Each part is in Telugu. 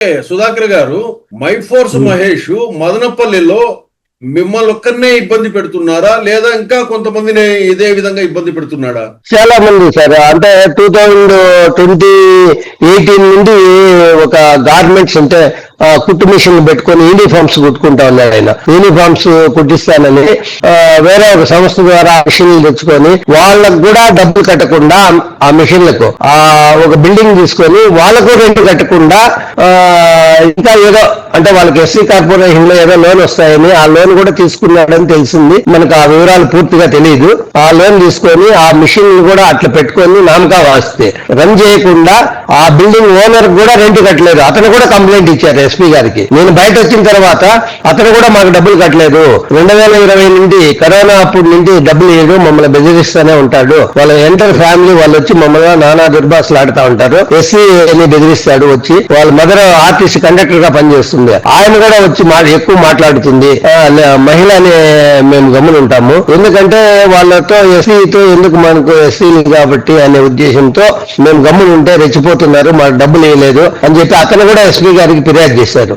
సుధాకర్ గారు, మైఫోర్స్ మహేష్ మదనపల్లిలో మిమ్మల్ని ఒక్కరినే ఇబ్బంది పెడుతున్నారా లేదా ఇంకా కొంతమందిని ఇదే విధంగా ఇబ్బంది పెడుతున్నాడా? చాలా మంది సార్, అంటే 2018 నుండి ఒక గార్మెంట్స్ అంటే కుట్టు మిషన్ పెట్టుకొని యూనిఫామ్స్ కుట్టుకుంటా ఉన్నాడు ఆయన. యూనిఫామ్స్ కుట్టిస్తానని వేరే ఒక సంస్థ ద్వారా మిషన్లు తెచ్చుకొని వాళ్ళకు కూడా డబ్బులు కట్టకుండా ఆ మిషన్లకు ఒక బిల్డింగ్ తీసుకొని వాళ్ళకు రెంట్ కట్టకుండా ఇంకా ఏదో అంటే వాళ్ళకి ఎస్సీ కార్పొరేషన్ లో ఏదో లోన్ వస్తాయని ఆ లోన్ కూడా తీసుకున్నాడని తెలిసింది. మనకు ఆ వివరాలు పూర్తిగా తెలియదు. ఆ లోన్ తీసుకొని ఆ మిషన్ కూడా అట్లా పెట్టుకొని నామకా వాస్తే రన్ చేయకుండా ఆ బిల్డింగ్ ఓనర్ కూడా రెంట్ కట్టలేదు. అతను కూడా కంప్లైంట్ ఇచ్చారు ఎస్పీ గారికి. నేను బయట వచ్చిన తర్వాత అతను కూడా మాకు డబ్బులు కట్టలేదు, 2020 నుండి కరోనా అప్పుడు నుండి డబ్బులు ఇవ్వడు, మమ్మల్ని బెదిరిస్తూనే ఉంటాడు, వాళ్ళ ఎంటర్ ఫ్యామిలీ వాళ్ళు వచ్చి మమ్మల్ని నానా దుర్భాషలు ఆడుతూ ఉంటారు, ఎస్సీ అని బెదిరిస్తాడు వచ్చి. వాళ్ళ మదర్ ఆర్టీసీ కండక్టర్ గా పనిచేస్తుంది, ఆయన కూడా వచ్చి ఎక్కువ మాట్లాడుతుంది. మహిళని మేము గమనుంటాము, ఎందుకంటే వాళ్ళతో ఎస్సీతో ఎందుకు మనకు ఎస్సీలు కాబట్టి అనే ఉద్దేశంతో మేము గమ్మునుంటే రెచ్చిపోతున్నారు, మాకు డబ్బులు ఇవ్వలేదు అని చెప్పి అతను కూడా ఎస్పీ గారికి ఫిర్యాదు చేశారు.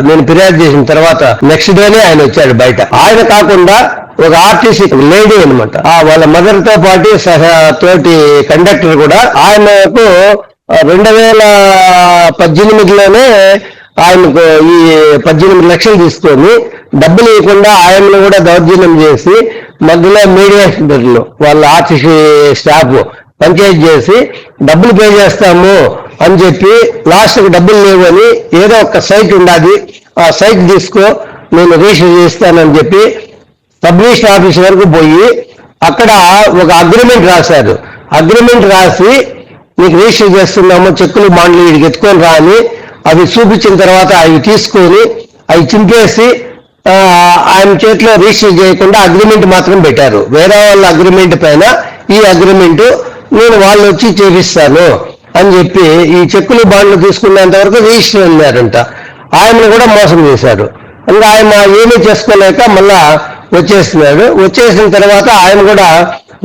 నేను ఫిర్యాదు చేసిన తర్వాత నెక్స్ట్ డేనే ఆయన వచ్చాడు బయట. ఆయన కాకుండా ఒక ఆర్టీసీ లేడీ అనమాట, వాళ్ళ మదర్ తో పాటు తోటి కండక్టర్ కూడా ఆయనకు 2018లోనే ఆయనకు ఈ 18 లక్షలు తీసుకొని డబ్బులు ఇవ్వకుండా ఆయనను కూడా దౌర్జన్యం చేసి మధ్యలో మీడియేటర్లు వాళ్ళ ఆర్టీసీ స్టాఫ్ పంచాయతీ చేసి డబ్బులు పే చేస్తాము అని చెప్పి లాస్ట్కి డబ్బులు లేవని ఏదో ఒక సైట్ ఉండాలి, ఆ సైట్ తీసుకో నేను రిజిస్టర్ చేస్తానని చెప్పి సబ్ రిజిస్టర్ ఆఫీస్ వరకు పోయి అక్కడ ఒక అగ్రిమెంట్ రాశారు. అగ్రిమెంట్ రాసి నీకు రిజిస్టర్ చేస్తున్నాము, చెక్కులు బాండ్లు వీడికి ఎత్తుకొని రా అని అవి చూపించిన తర్వాత అవి తీసుకొని అవి చింపేసి ఆయన చేతిలో రిజిస్టర్ చేయకుండా అగ్రిమెంట్ మాత్రం పెట్టారు. వేరే వాళ్ళ అగ్రిమెంట్ పైన ఈ అగ్రిమెంట్ నేను వాళ్ళు వచ్చి చేపిస్తాను అని చెప్పి ఈ చెక్కులు బాండ్లు తీసుకున్నంత వరకు రిజిస్టర్ అన్నారంట. ఆయనను కూడా మోసం చేశారు. ఇంకా ఆయన ఏమీ చేసుకోలేక మళ్ళా వచ్చేస్తున్నాడు. వచ్చేసిన తర్వాత ఆయన కూడా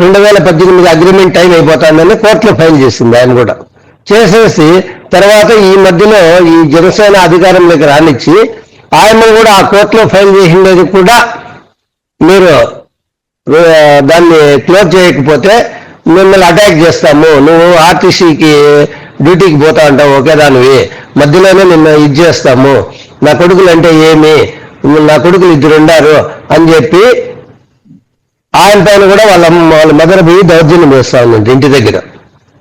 2018 అగ్రిమెంట్ టైం అయిపోతుందని కోర్టులో ఫైల్ చేసింది. ఆయన కూడా చేసేసి తర్వాత ఈ మధ్యలో ఈ జనసేన అధికారంలోకి రానిచ్చి ఆయన కూడా ఆ కోర్టులో ఫైల్ చేసినది కూడా మీరు దాన్ని క్లోజ్ చేయకపోతే మిమ్మల్ని అటాక్ చేస్తాము, నువ్వు ఆర్టీసీకి డ్యూటీకి పోతా ఉంటావు ఒకే దానివి, మధ్యలోనే నిన్ను ఇది చేస్తాము, నా కొడుకులు అంటే ఏమి, నా కొడుకులు 2 ఉండారు అని చెప్పి ఆయన పైన కూడా వాళ్ళ మదర్ పోయి దౌర్జన్యం చేస్తా ఉందండి ఇంటి దగ్గర.